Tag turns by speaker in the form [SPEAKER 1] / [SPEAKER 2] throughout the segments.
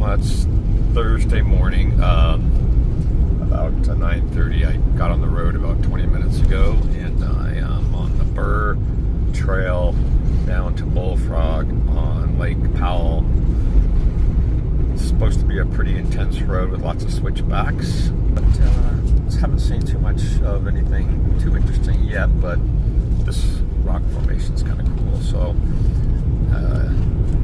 [SPEAKER 1] Well, it's Thursday morning, about 9:30. I got on the road about 20 minutes ago, and I am on the Burr Trail down to Bullfrog on Lake Powell. It's supposed to be a pretty intense road with lots of switchbacks, but haven't seen too much of anything too interesting yet, but this rock formation is kind of cool, so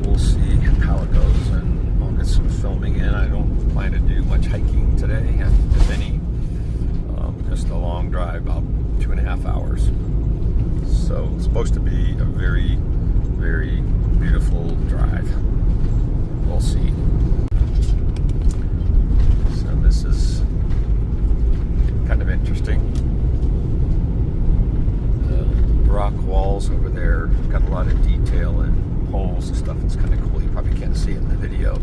[SPEAKER 1] we'll see how it goes, and I'll get some filming in. I don't plan to do much hiking today, if any. Just a long drive, about 2.5 hours. So it's supposed to be a very, very beautiful drive. We'll see. So this is kind of interesting. The rock walls over there got a lot of detail and poles and stuff. It's kind of cool. You probably can't see it in the video.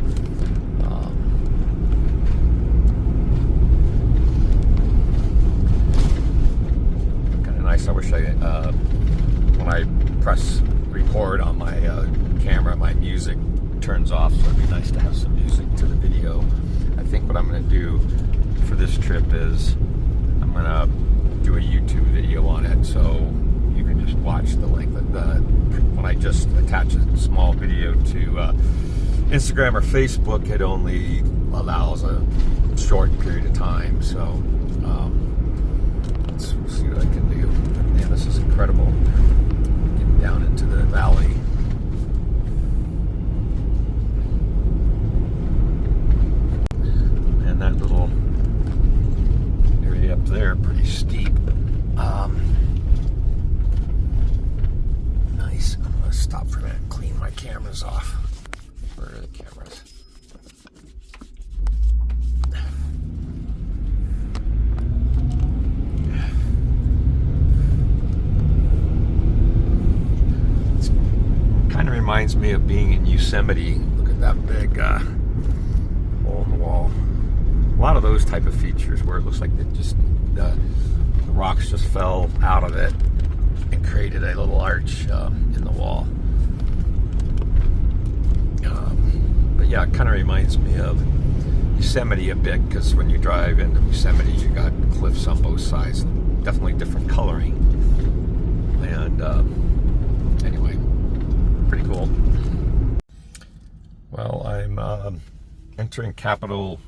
[SPEAKER 1] Kind of nice. I wish when I press record on my camera, my music turns off, so it'd be nice to have some music to the video. I think what I'm going to do for this trip is I'm going to do a YouTube video on it, so you can just watch the length of when I just attach a small video to Instagram or Facebook, it only allows a short period of time, so let's see what I can do. Man, this is incredible. Getting down into the valley. And that little area up there, pretty steep. Nice. I'm going to stop for a minute and clean my cameras off. Where are the cameras? Kind of reminds me of being in Yosemite. Look at that big hole in the wall. A lot of those type of features where it looks like it just the rocks just fell out of it and created a little arch in the wall. But yeah, it kind of reminds me of Yosemite a bit, because when you drive into Yosemite, you got cliffs on both sides. Definitely different coloring. And anyway, pretty cool. Well, I'm entering Capitol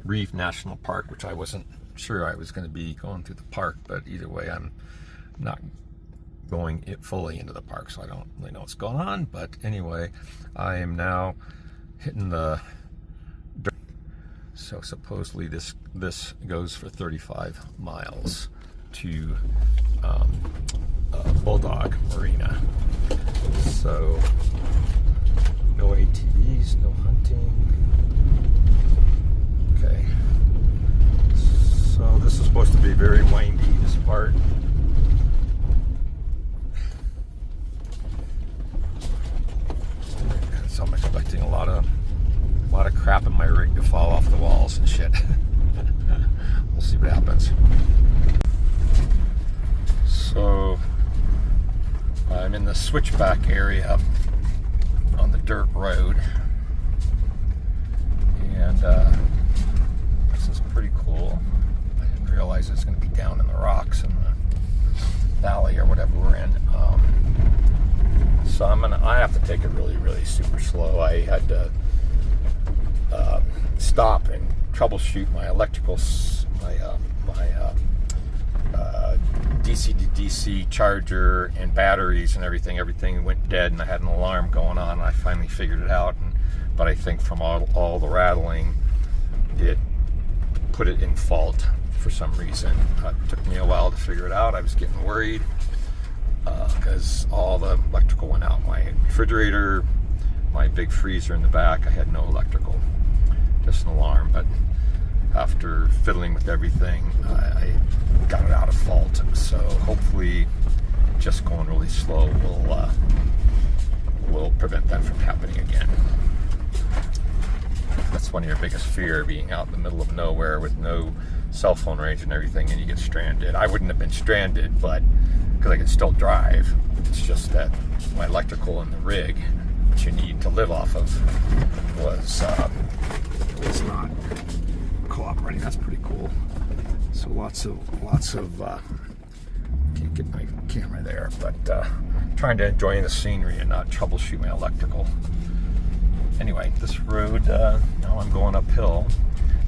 [SPEAKER 1] Reef National Park, which I wasn't sure I was going to be going through the park, but either way, I'm not going fully into the park, so I don't really know what's going on. But anyway, I am now hitting the dirt. So supposedly this goes for 35 miles to Bulldog Marina. So no ATVs, no hunting. Okay. So this is supposed to be very windy, this part. So I'm expecting a lot of crap in my rig to fall off the walls and shit. We'll see what happens. So I'm in the switchback area on the dirt road, and this is pretty cool. I didn't realize it's going to be down in the rocks in the valley or whatever we're in. So I have to take it really, really super slow. I had to stop and troubleshoot my electricals, my DC to DC charger and batteries and everything. Everything went dead, and I had an alarm going on, and I finally figured it out. But I think from all the rattling, it put it in fault for some reason. It took me a while to figure it out. I was getting worried because all the electrical went out. My refrigerator, my big freezer in the back, I had no electrical, just an alarm. But after fiddling with everything, I got it out of fault. So hopefully just going really slow will prevent that from happening again. That's one of your biggest fear, being out in the middle of nowhere with no cell phone range and everything, and you get stranded. I wouldn't have been stranded, but because I could still drive. It's just that my electrical in the rig, which you need to live off of, was lots of can't get my camera there, but trying to enjoy the scenery and not troubleshoot my electrical. Anyway, this road, now I'm going uphill,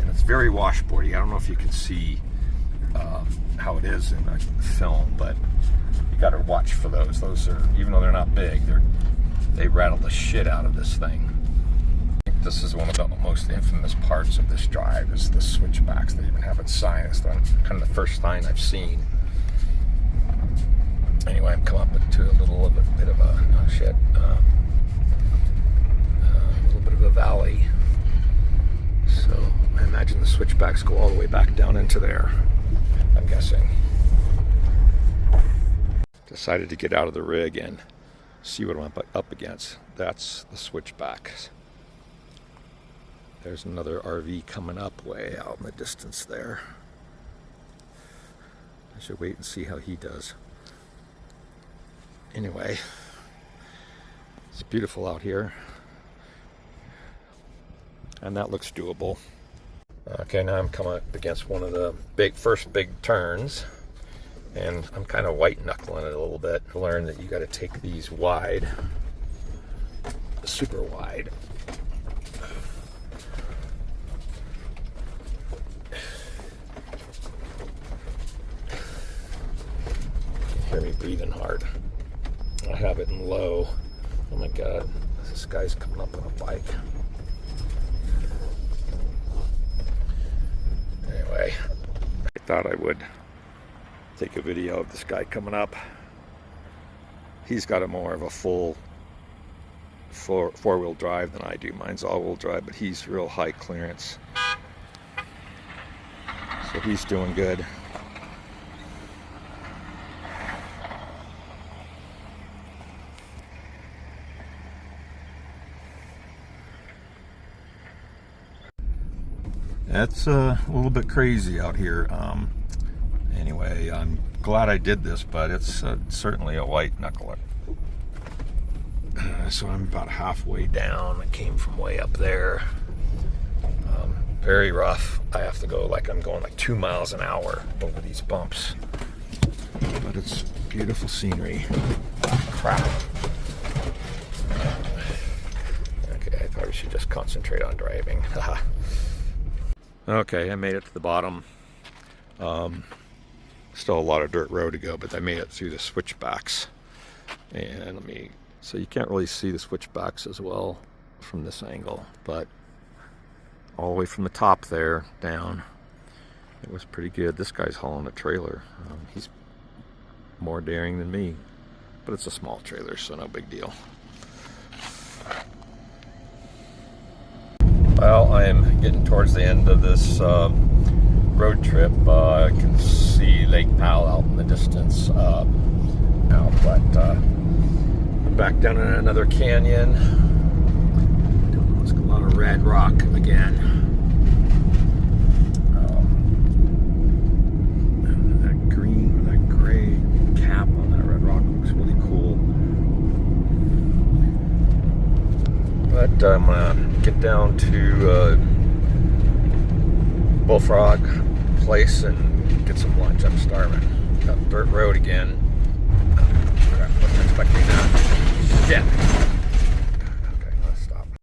[SPEAKER 1] and it's very washboardy. I don't know if you can see how it is in the film, but you got to watch for those. Those are, even though they're not big, they rattle the shit out of this thing. I think this is one of the most infamous parts of this drive, is the switchbacks. They even have it signed. It's kind of the first sign I've seen. Anyway, I'm coming up to a little bit of a little bit of a valley. So I imagine the switchbacks go all the way back down into there, I'm guessing. Decided to get out of the rig and see what I'm up against. That's the switchbacks. There's another RV coming up way out in the distance there. I should wait and see how he does. Anyway, it's beautiful out here, and that looks doable. Okay, now I'm coming up against one of the first big turns, and I'm kind of white knuckling it a little bit. I learned that you got to take these wide, super wide. You hear me breathing hard. I have it in low. Oh my God, this guy's coming up on a bike. Anyway, I thought I would take a video of this guy coming up. He's got a more of a full four-wheel drive than I do. Mine's all-wheel drive, but he's real high clearance. So he's doing good. It's a little bit crazy out here. Anyway, I'm glad I did this, but it's certainly a white knuckler. So I'm about halfway down. I came from way up there. Very rough. I have to go I'm going 2 miles an hour over these bumps. But it's beautiful scenery. Crap. Okay, I probably should just concentrate on driving. Okay, I made it to the bottom. Still a lot of dirt road to go, but I made it through the switchbacks. And so you can't really see the switchbacks as well from this angle, but all the way from the top there down, it was pretty good. This guy's hauling a trailer. He's more daring than me, but it's a small trailer, so no big deal. Well, I am getting towards the end of this road trip. I can see Lake Powell out in the distance now, but we're back down in another canyon. There's a lot of red rock again. That green, that gray cap on that red rock looks really cool. But I'm gonna get down to Bullfrog Place and get some lunch. I'm starving. Got dirt road again. I wasn't expecting that. Shit.